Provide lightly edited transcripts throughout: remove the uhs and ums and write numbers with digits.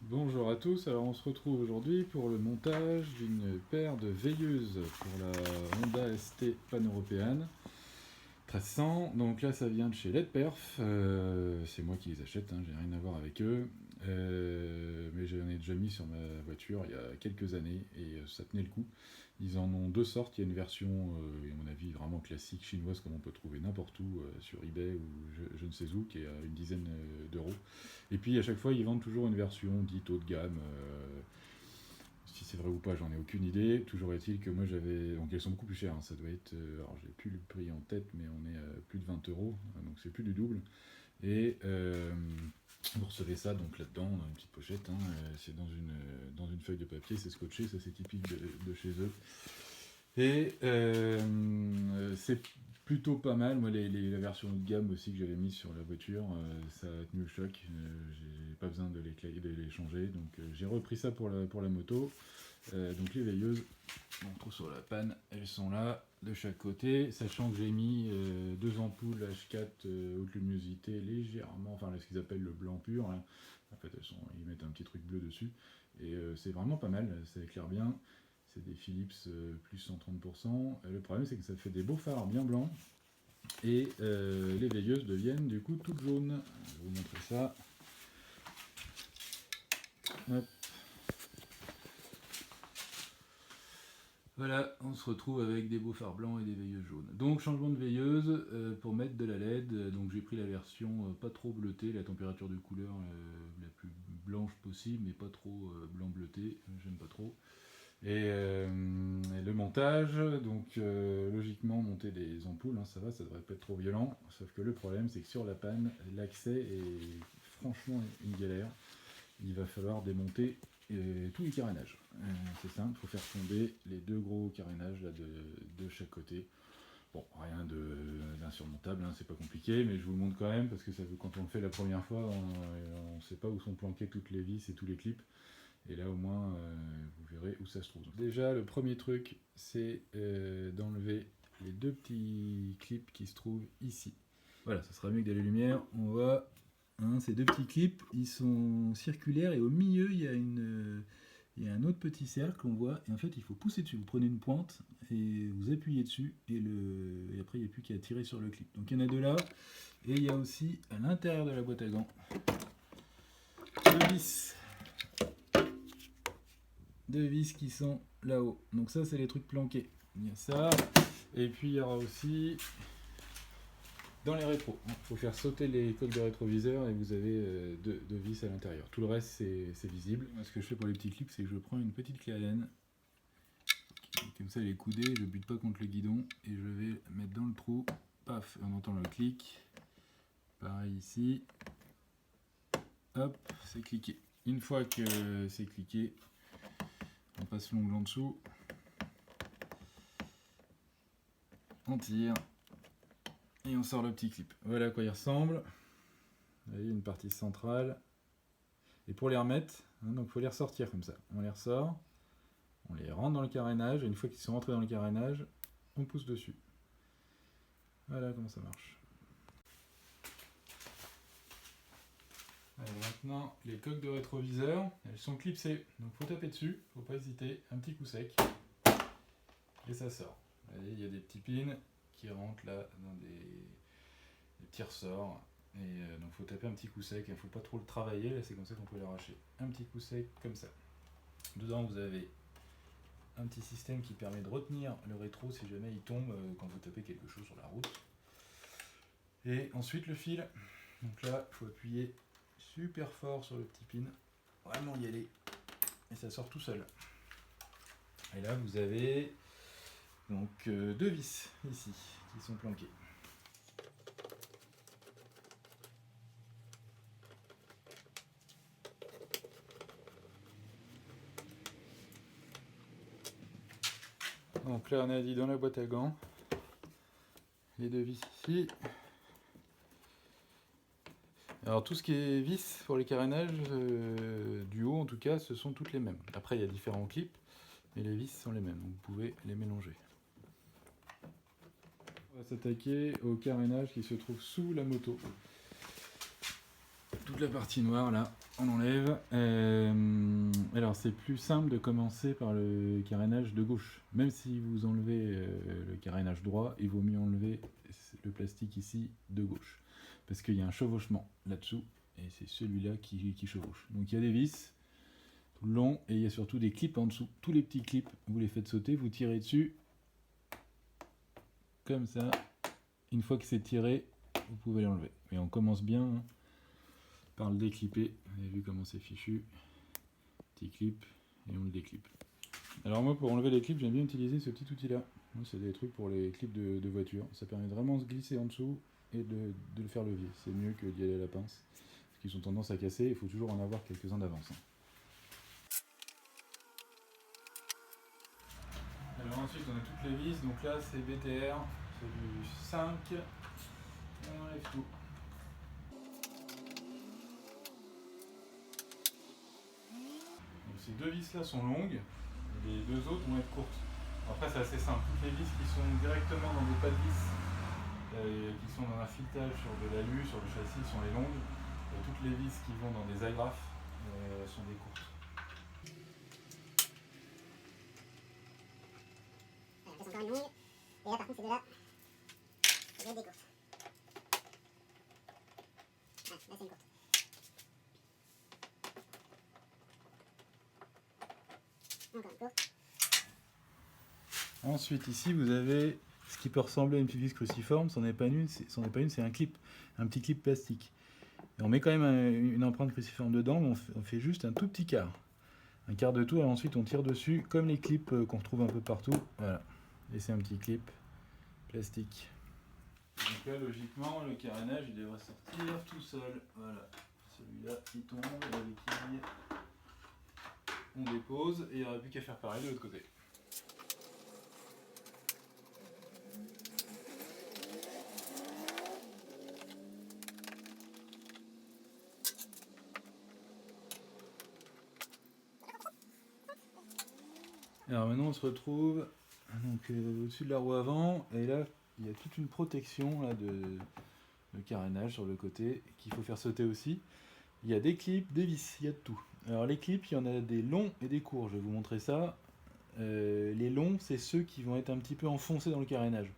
Bonjour à tous, alors on se retrouve aujourd'hui pour le montage d'une paire de veilleuses pour la Honda ST pan-européenne 1300. Donc là ça vient de chez LED Perf, c'est moi qui les achète, hein, j'ai rien à voir avec eux. Mais j'en ai déjà mis sur ma voiture il y a quelques années et ça tenait le coup. Ils en ont deux sortes, il y a une version, à mon avis, vraiment classique chinoise comme on peut trouver n'importe où sur eBay ou je ne sais où, qui est à une dizaine d'euros. Et puis à chaque fois ils vendent toujours une version dite haut de gamme. Si c'est vrai ou pas, j'en ai aucune idée. Toujours est-il que moi j'avais. Donc elles sont beaucoup plus chères, hein. Ça doit être. Alors j'ai plus le prix en tête, mais on est à plus de 20 euros, donc c'est plus du double. Et vous recevez ça donc là-dedans, dans une petite pochette, hein, c'est dans une feuille de papier, c'est scotché, ça c'est typique de chez eux. Et c'est plutôt pas mal. Moi, la version haut de gamme aussi que j'avais mise sur la voiture, ça a tenu le choc. J'ai pas besoin de les changer. Donc j'ai repris ça pour la moto. Donc les veilleuses, on retrouve sur la panne, elles sont là de chaque côté, sachant que j'ai mis deux ampoules H4 haute luminosité légèrement, enfin ce qu'ils appellent le blanc pur. Là. En fait, ils mettent un petit truc bleu dessus. Et c'est vraiment pas mal, ça éclaire bien. C'est des Philips plus 130%. Le problème, c'est que ça fait des beaux phares bien blancs. Et les veilleuses deviennent du coup toutes jaunes. Je vais vous montrer ça. Hop. Voilà, on se retrouve avec des beaux phares blancs et des veilleuses jaunes. Donc changement de veilleuse pour mettre de la LED. Donc j'ai pris la version pas trop bleutée, la température de couleur la plus blanche possible, mais pas trop blanc bleuté, j'aime pas trop. Et le montage, donc logiquement monter des ampoules, hein, ça va, ça devrait pas être trop violent. Sauf que le problème, c'est que sur la panne, l'accès est franchement une galère. Il va falloir démonter tous les carénages. C'est simple, il faut faire tomber les deux gros carénages là, de chaque côté. Bon, rien d'insurmontable, hein, c'est pas compliqué, mais je vous le montre quand même parce que quand on le fait la première fois, on ne sait pas où sont planquées toutes les vis et tous les clips. Et là au moins vous verrez où ça se trouve. Déjà le premier truc c'est d'enlever les deux petits clips qui se trouvent ici. Voilà, ça sera mieux que dans les lumières. On voit ces deux petits clips, ils sont circulaires et au milieu il y a un autre petit cercle qu'on voit et en fait il faut pousser dessus. Vous prenez une pointe et vous appuyez dessus et après il n'y a plus qu'à tirer sur le clip. Donc il y en a deux là et il y a aussi à l'intérieur de la boîte à gants deux vis qui sont là-haut. Donc ça c'est les trucs planqués. Il y a ça. Et puis il y aura aussi dans les rétros. Il faut faire sauter les coques de rétroviseur et vous avez deux vis à l'intérieur. Tout le reste c'est visible. Moi, ce que je fais pour les petits clips, c'est que je prends une petite clé Allen. Comme ça elle est coudée, je bute pas contre le guidon et je vais mettre dans le trou. Paf, on entend le clic. Pareil ici. Hop, c'est cliqué. Une fois que c'est cliqué, on passe l'ongle en dessous, on tire et on sort le petit clip. Voilà à quoi il ressemble. Vous voyez, une partie centrale. Et pour les remettre, donc il faut les ressortir comme ça. On les ressort, on les rentre dans le carénage, et une fois qu'ils sont rentrés dans le carénage, on pousse dessus. Voilà comment ça marche. Alors maintenant, les coques de rétroviseur, elles sont clipsées, donc faut taper dessus, faut pas hésiter, un petit coup sec, et ça sort. Vous voyez, il y a des petits pins qui rentrent là dans des petits ressorts, et donc faut taper un petit coup sec, il ne faut pas trop le travailler, là c'est comme ça qu'on peut l'arracher. Un petit coup sec comme ça. Dedans vous avez un petit système qui permet de retenir le rétro si jamais il tombe quand vous tapez quelque chose sur la route. Et ensuite le fil, donc là il faut appuyer super fort sur le petit pin, vraiment y aller, et ça sort tout seul. Et là vous avez donc deux vis ici qui sont planquées. Donc là on a dit dans la boîte à gants, les deux vis ici. Alors tout ce qui est vis pour les carénages, du haut en tout cas, ce sont toutes les mêmes. Après il y a différents clips, mais les vis sont les mêmes, donc vous pouvez les mélanger. On va s'attaquer au carénage qui se trouve sous la moto. Toute la partie noire là, on enlève. Alors c'est plus simple de commencer par le carénage de gauche. Même si vous enlevez le carénage droit, il vaut mieux enlever le plastique ici de gauche. Parce qu'il y a un chevauchement là-dessous, et c'est celui-là qui chevauche. Donc il y a des vis tout le long, et il y a surtout des clips en dessous. Tous les petits clips, vous les faites sauter, vous tirez dessus, comme ça. Une fois que c'est tiré, vous pouvez l'enlever. Mais on commence bien par le déclipper. Vous avez vu comment c'est fichu. Petit clip, et on le déclipe. Alors moi, pour enlever les clips, j'aime bien utiliser ce petit outil-là. C'est des trucs pour les clips de voiture. Ça permet de vraiment se glisser en dessous et de le faire levier. C'est mieux que d'y aller à la pince, parce qu'ils ont tendance à casser. Il faut toujours en avoir quelques-uns d'avance. Alors ensuite, on a toutes les vis. Donc là, c'est BTR, c'est du 5. Et on enlève tout. Donc ces deux vis-là sont longues. Les deux autres vont être courtes. Après, c'est assez simple. Toutes les vis qui sont directement dans des pas de vis, qui sont dans un filetage sur de l'alu, sur le châssis, sont les longues. Et toutes les vis qui vont dans des agrafes sont des courtes. Elles sont encore longues. Et là, par contre, ces deux-là, ça doit être des courtes. Ah, là, c'est une courte. Encore une courte. Ensuite, ici, vous avez ce qui peut ressembler à une vis cruciforme. C'en est pas une, c'est un clip, un petit clip plastique. Et on met quand même une empreinte cruciforme dedans, mais on fait juste un tout petit quart. Un quart de tour, et ensuite on tire dessus, comme les clips qu'on retrouve un peu partout. Voilà. Et c'est un petit clip plastique. Donc là, logiquement, le carénage, il devrait sortir tout seul. Voilà. Celui-là, il tombe, la béquille. On dépose, et il n'y aurait plus qu'à faire pareil de l'autre côté. Alors maintenant on se retrouve au-dessus de la roue avant, et là il y a toute une protection là, de carénage sur le côté qu'il faut faire sauter aussi. Il y a des clips, des vis, il y a de tout. Alors les clips, il y en a des longs et des courts, je vais vous montrer ça. Les longs, c'est ceux qui vont être un petit peu enfoncés dans le carénage.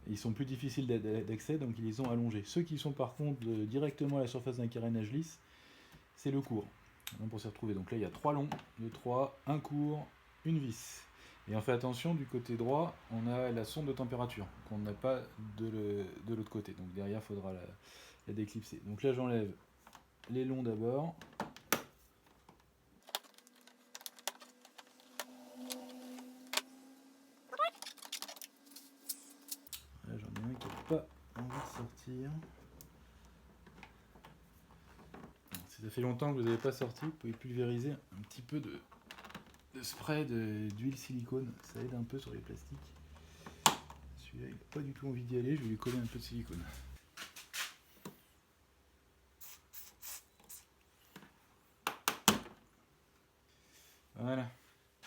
Ils sont plus difficiles d'accès, donc ils les ont allongés. Ceux qui sont par contre directement à la surface d'un carénage lisse, c'est le court. Donc, pour s'y retrouver, donc là il y a 3 longs, 2, 3, un court, une vis. Et on fait attention, du côté droit, on a la sonde de température, qu'on n'a pas de l'autre côté. Donc derrière, il faudra la déclipser. Donc là, j'enlève les longs d'abord. Là, j'en ai un qui n'a pas envie de sortir. Si ça fait longtemps que vous n'avez pas sorti, vous pouvez pulvériser un petit peu de spray d'huile silicone. Ça aide un peu sur les plastiques. Celui-là, il n'a pas du tout envie d'y aller, je vais lui coller un peu de silicone. Voilà.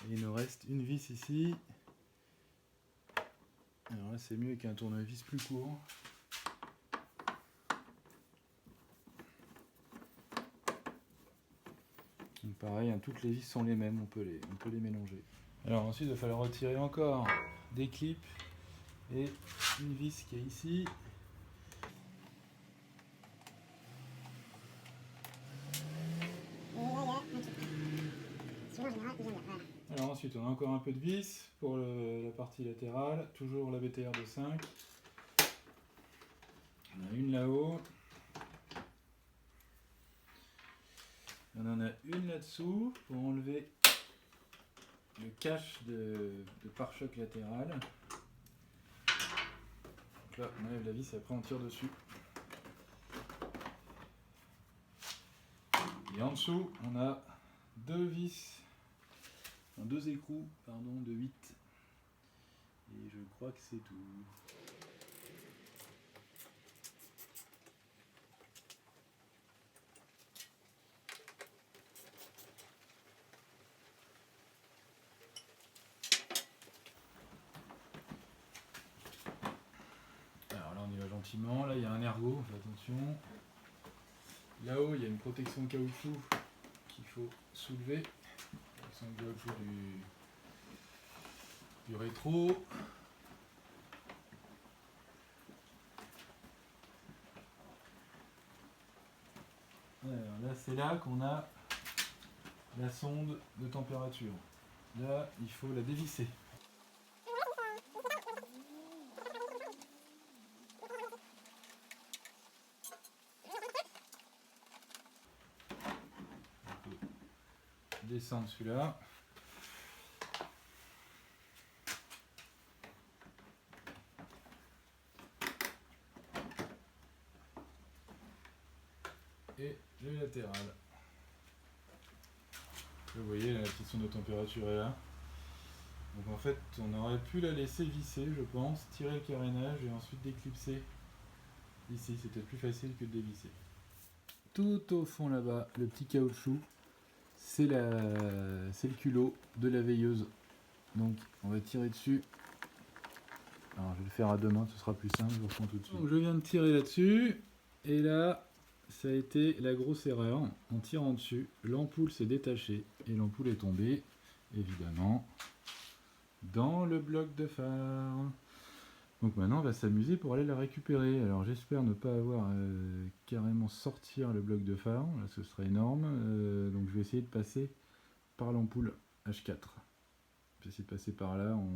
Et il nous reste une vis ici. Alors là, c'est mieux qu'un tournevis plus court. Donc pareil, hein, toutes les vis sont les mêmes, on peut les mélanger. Alors ensuite, il va falloir retirer encore des clips et une vis qui est ici. Alors ensuite, on a encore un peu de vis pour la partie latérale, toujours la BTR de 5. On a une là-haut. On en a une là-dessous pour enlever le cache de pare-choc latéral. Donc là, on enlève la vis et après on tire dessus. Et en dessous, on a deux écrous de 8. Et je crois que c'est tout. Alors là, on y va gentiment. Là, il y a un ergot, faites attention. Là-haut, il y a une protection caoutchouc qu'il faut soulever. s'englobe du rétro. Alors là, c'est là qu'on a la sonde de température. Là, il faut la dévisser. On peut descendre celui-là. Et le latéral. Vous voyez, la petite sonde de température est là. Donc en fait, on aurait pu la laisser visser, je pense, tirer le carénage et ensuite déclipser ici. C'était plus facile que de dévisser. Tout au fond là-bas, le petit caoutchouc, c'est le culot de la veilleuse. Donc on va tirer dessus. Alors je vais le faire à deux mains, ce sera plus simple, je vous reprends tout de suite. Donc je viens de tirer là-dessus, et là, ça a été la grosse erreur. En tirant dessus, l'ampoule s'est détachée, et l'ampoule est tombée, évidemment, dans le bloc de phare. Donc maintenant on va s'amuser pour aller la récupérer. Alors j'espère ne pas avoir carrément sortir le bloc de phare, là ce serait énorme. Donc je vais essayer de passer par l'ampoule H4. Je vais essayer de passer par là en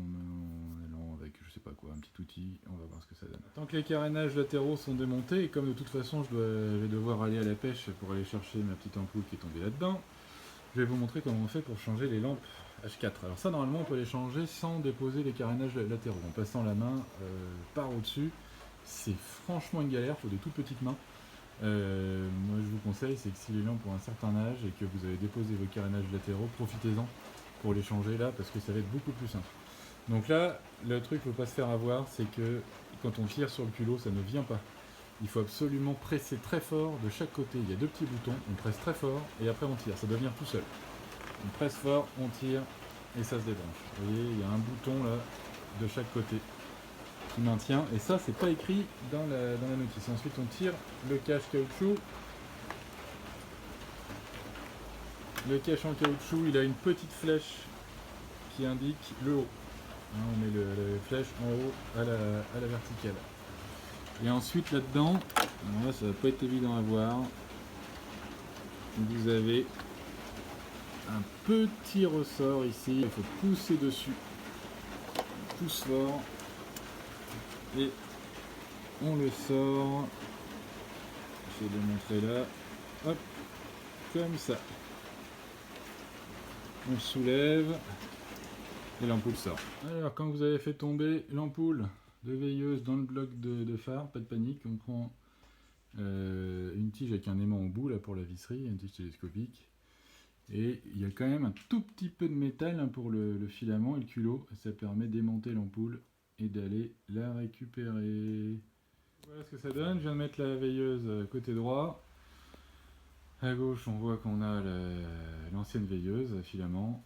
allant avec je sais pas quoi, un petit outil, on va voir ce que ça donne. Tant que les carénages latéraux sont démontés, et comme de toute façon je vais devoir aller à la pêche pour aller chercher ma petite ampoule qui est tombée là-dedans, je vais vous montrer comment on fait pour changer les lampes H4. Alors ça normalement on peut les changer sans déposer les carénages latéraux, en passant la main par au-dessus. C'est franchement une galère, il faut des toutes petites mains. Moi je vous conseille, c'est que si les lampes ont un certain âge et que vous avez déposé vos carénages latéraux, profitez-en pour les changer là parce que ça va être beaucoup plus simple. Donc là, le truc qu'il ne faut pas se faire avoir, c'est que quand on tire sur le culot, ça ne vient pas. Il faut absolument presser très fort de chaque côté. Il y a deux petits boutons, on presse très fort et après on tire, ça doit venir tout seul. On presse fort, on tire et ça se débranche. Vous voyez, il y a un bouton là de chaque côté qui maintient, et ça c'est pas écrit dans la notice. Ensuite on tire le cache caoutchouc. Le cache en caoutchouc, il a une petite flèche qui indique le haut. On met la flèche en haut à la verticale. Et ensuite là-dedans, là ça va pas être évident à voir, vous avez un petit ressort ici, il faut pousser dessus. On pousse fort et on le sort. Je vais le montrer là. Hop, comme ça. On soulève et l'ampoule sort. Alors quand vous avez fait tomber l'ampoule de veilleuse dans le bloc de phare, pas de panique, on prend une tige avec un aimant au bout là pour la visserie, une tige télescopique. Et il y a quand même un tout petit peu de métal hein, pour le filament et le culot. Ça permet de démonter l'ampoule et d'aller la récupérer. Voilà ce que ça donne. Je viens de mettre la veilleuse côté droit. À gauche, on voit qu'on a l'ancienne veilleuse à filament.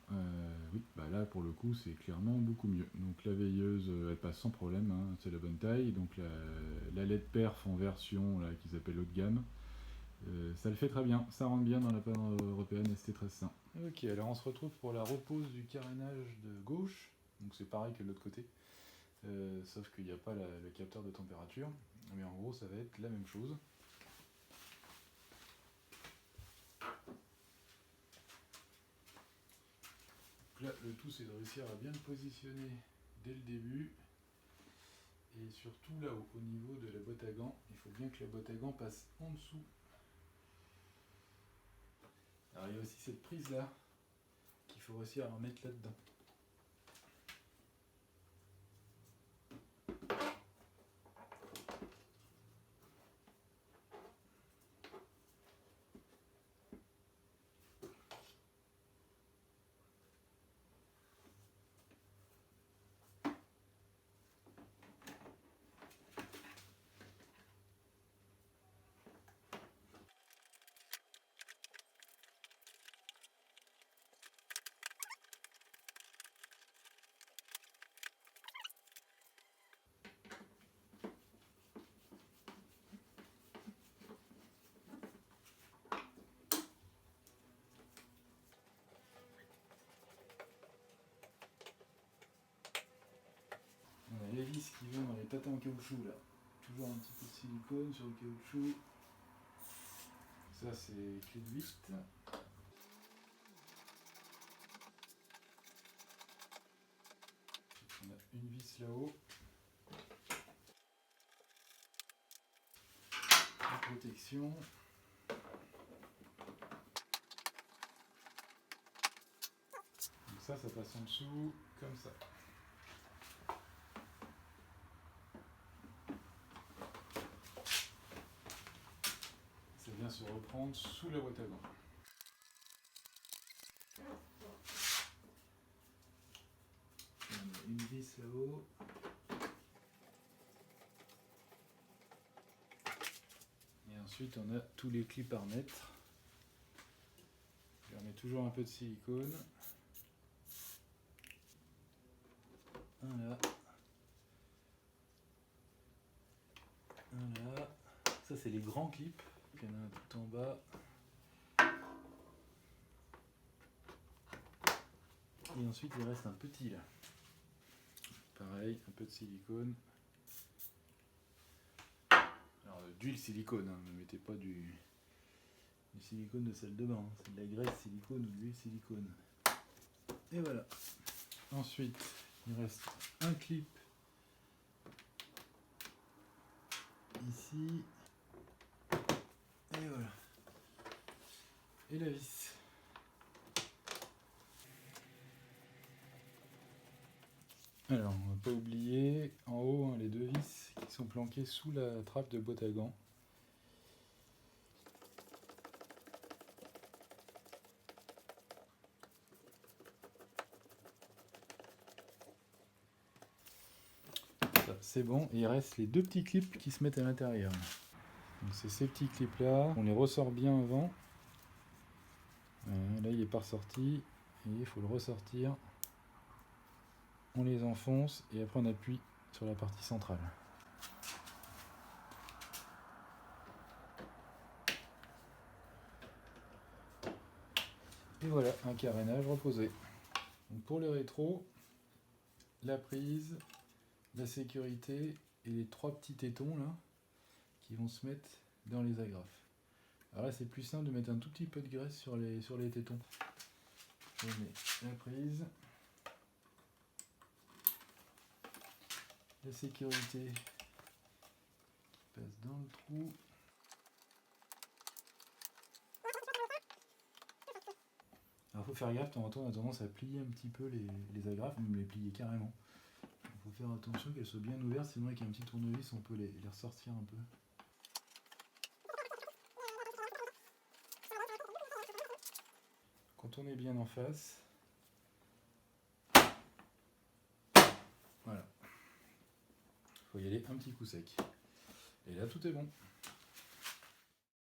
Oui, bah là pour le coup, c'est clairement beaucoup mieux. Donc la veilleuse, elle passe sans problème, hein, c'est la bonne taille. Donc la LED perf en version là, qui s'appelle haut de gamme. Ça le fait très bien, ça rentre bien dans la panne européenne ST1300. Ok, alors on se retrouve pour la repose du carénage de gauche. Donc c'est pareil que de l'autre côté, sauf qu'il n'y a pas le capteur de température. Mais en gros, ça va être la même chose. Là, le tout c'est de réussir à bien le positionner dès le début et surtout là-haut, au niveau de la boîte à gants. Il faut bien que la boîte à gants passe en dessous. Alors il y a aussi cette prise là qu'il faut réussir à remettre là-dedans. tâtes en caoutchouc là. Toujours un petit peu de silicone sur le caoutchouc. Ça c'est clé de 8. On a une vis là-haut. La protection. Donc ça passe en dessous comme ça. Ça vient se reprendre sous la boîte à gants. On a une vis là-haut. Et ensuite on a tous les clips à remettre. On met toujours un peu de silicone. Un là. Un là. Ça c'est les grands clips. Il y en a un tout en bas. Et ensuite il reste un petit là. Pareil, un peu de silicone. Alors d'huile silicone, hein, ne mettez pas du silicone de salle de bain, hein. C'est de la graisse silicone ou de l'huile silicone. Et voilà. Ensuite, il reste un clip ici. Et voilà. Et la vis. Alors, on va pas oublier en haut hein, les deux vis qui sont planquées sous la trappe de boîte à gants. C'est bon, et il reste les deux petits clips qui se mettent à l'intérieur. Donc c'est ces petits clips là, on les ressort bien avant. Là il n'est pas ressorti, et il faut le ressortir. On les enfonce et après on appuie sur la partie centrale. Et voilà, un carénage reposé. Donc pour le rétro, la prise, la sécurité et les trois petits tétons là qui vont se mettre dans les agrafes. Alors là c'est plus simple de mettre un tout petit peu de graisse sur les tétons. Je mets la prise, la sécurité qui passe dans le trou. Alors il faut faire gaffe, de temps en temps on a tendance à plier un petit peu les agrafes, même les plier carrément. Il faut faire attention qu'elles soient bien ouvertes, sinon avec un petit tournevis on peut les ressortir un peu. Quand on est bien en face, voilà, il faut y aller un petit coup sec. Et là tout est bon.